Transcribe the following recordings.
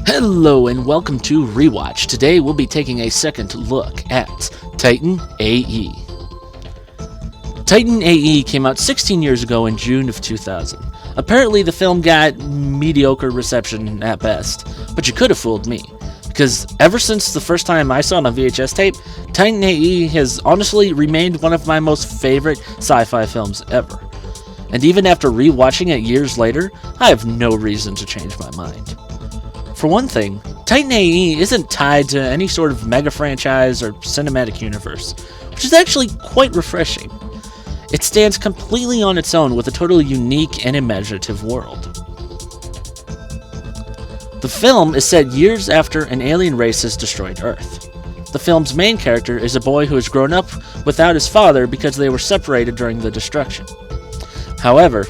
Hello and welcome to Rewatch. Today we'll be taking a second look at Titan AE. Titan AE came out 16 years ago in June of 2000. Apparently the film got mediocre reception at best, but you could have fooled me. Because ever since the first time I saw it on VHS tape, Titan AE has honestly remained one of my most favorite sci-fi films ever. And even after rewatching it years later, I have no reason to change my mind. For one thing, Titan AE isn't tied to any sort of mega franchise or cinematic universe, which is actually quite refreshing. It stands completely on its own with a totally unique and imaginative world. The film is set years after an alien race has destroyed Earth. The film's main character is a boy who has grown up without his father because they were separated during the destruction. However,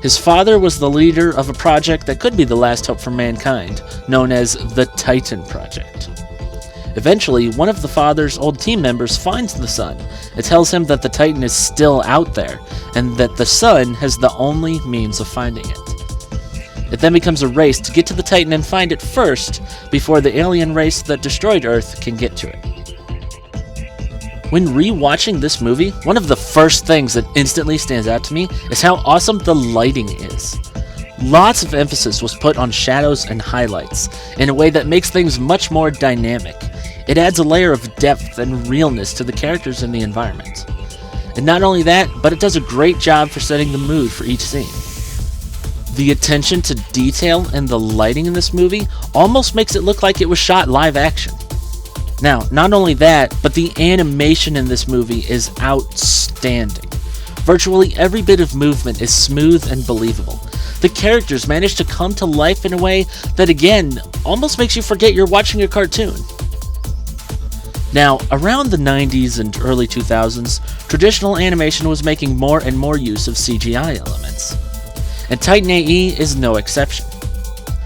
his father was the leader of a project that could be the last hope for mankind, known as the Titan Project. Eventually, one of the father's old team members finds the son and tells him that the Titan is still out there, and that the son has the only means of finding it. It then becomes a race to get to the Titan and find it first, before the alien race that destroyed Earth can get to it. When rewatching this movie, one of the first things that instantly stands out to me is how awesome the lighting is. Lots of emphasis was put on shadows and highlights in a way that makes things much more dynamic. It adds a layer of depth and realness to the characters and the environment. And not only that, but it does a great job for setting the mood for each scene. The attention to detail and the lighting in this movie almost makes it look like it was shot live action. Now, not only that, but the animation in this movie is outstanding. Virtually every bit of movement is smooth and believable. The characters manage to come to life in a way that, again, almost makes you forget you're watching a cartoon. Now, around the 90s and early 2000s, traditional animation was making more and more use of CGI elements. And Titan AE is no exception.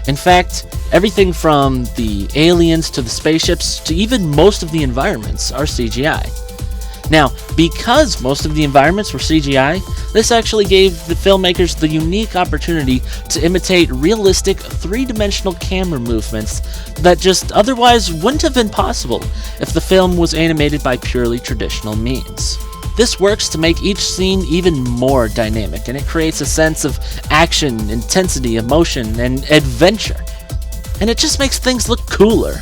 In fact, everything from the aliens to the spaceships to even most of the environments are CGI. Now, because most of the environments were CGI, this actually gave the filmmakers the unique opportunity to imitate realistic three-dimensional camera movements that just otherwise wouldn't have been possible if the film was animated by purely traditional means. This works to make each scene even more dynamic, and it creates a sense of action, intensity, emotion, and adventure. And it just makes things look cooler.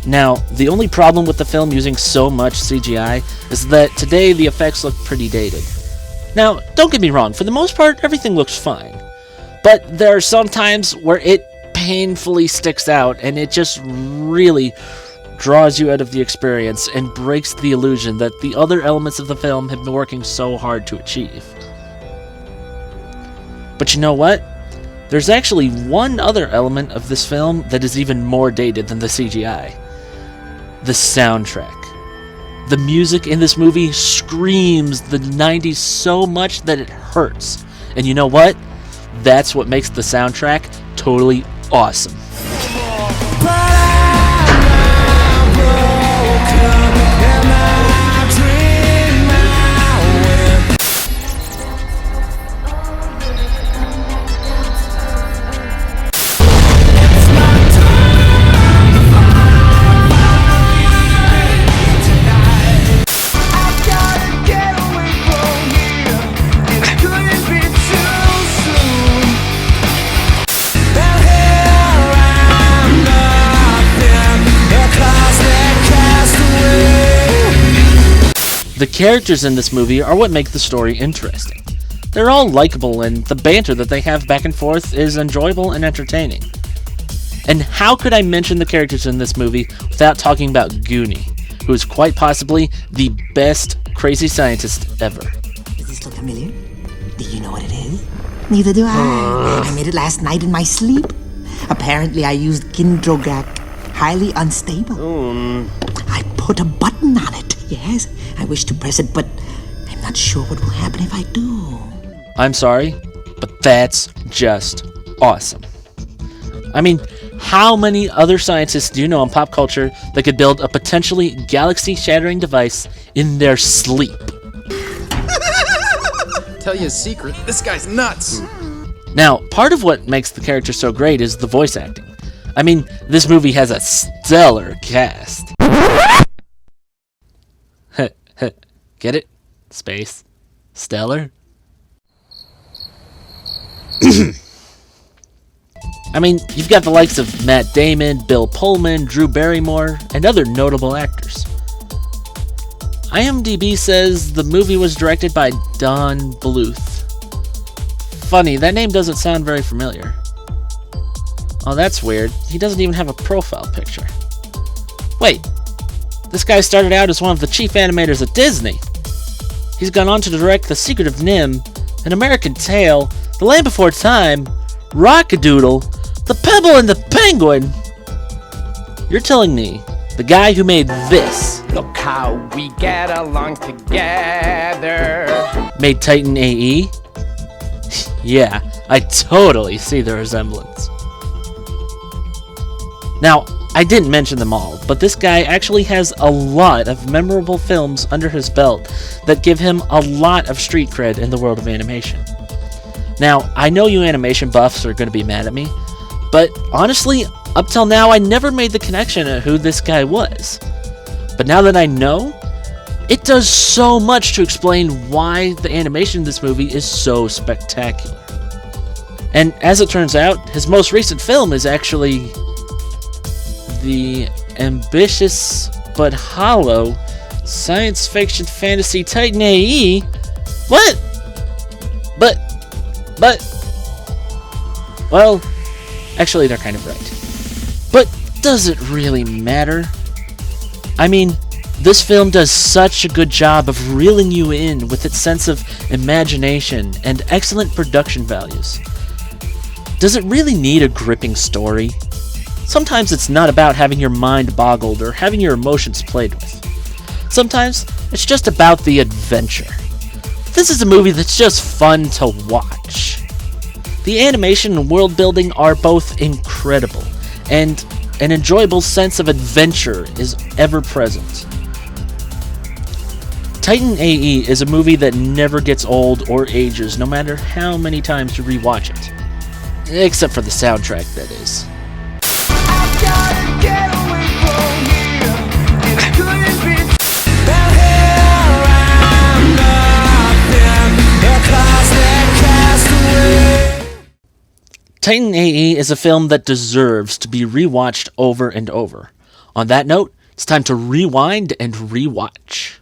Now, the only problem with the film using so much CGI is that today the effects look pretty dated. Now, don't get me wrong, for the most part, everything looks fine. But there are some times where it painfully sticks out, and it just really draws you out of the experience and breaks the illusion that the other elements of the film have been working so hard to achieve. But you know what? There's actually one other element of this film that is even more dated than the CGI. The soundtrack. The music in this movie screams the 90s so much that it hurts. And you know what? That's what makes the soundtrack totally awesome. The characters in this movie are what make the story interesting. They're all likable, and the banter that they have back and forth is enjoyable and entertaining. And how could I mention the characters in this movie without talking about Goonie, who is quite possibly the best crazy scientist ever. Does this look familiar? Do you know what it is? Neither do I. I made it last night in my sleep. Apparently I used Gindrogak, highly unstable. I put a button on it. Yes, I wish to press it, but I'm not sure what will happen if I do. I'm sorry, but that's just awesome. I mean, how many other scientists do you know in pop culture that could build a potentially galaxy-shattering device in their sleep? Tell you a secret, this guy's nuts. Now, part of what makes the character so great is the voice acting. I mean, this movie has a stellar cast. Get it? Space. Stellar? I mean, you've got the likes of Matt Damon, Bill Pullman, Drew Barrymore, and other notable actors. IMDb says the movie was directed by Don Bluth. Funny, that name doesn't sound very familiar. Oh, that's weird. He doesn't even have a profile picture. Wait, this guy started out as one of the chief animators at Disney. He's gone on to direct The Secret of Nim, An American Tail, The Land Before Time, Rockadoodle, The Pebble and the Penguin. You're telling me the guy who made this, look how we get along together, made Titan AE? Yeah, I totally see the resemblance. Now, I didn't mention them all, but this guy actually has a lot of memorable films under his belt that give him a lot of street cred in the world of animation. Now, I know you animation buffs are going to be mad at me, but honestly, up till now I never made the connection of who this guy was. But now that I know, it does so much to explain why the animation in this movie is so spectacular. And as it turns out, his most recent film is actually the ambitious but hollow science fiction fantasy Titan AE. What? But, well, actually they're kind of right. But does it really matter? I mean, this film does such a good job of reeling you in with its sense of imagination and excellent production values. Does it really need a gripping story? Sometimes it's not about having your mind boggled or having your emotions played with. Sometimes it's just about the adventure. This is a movie that's just fun to watch. The animation and world building are both incredible, and an enjoyable sense of adventure is ever present. Titan AE is a movie that never gets old or ages, no matter how many times you rewatch it. Except for the soundtrack, that is. Titan AE is a film that deserves to be rewatched over and over. On that note, it's time to rewind and rewatch.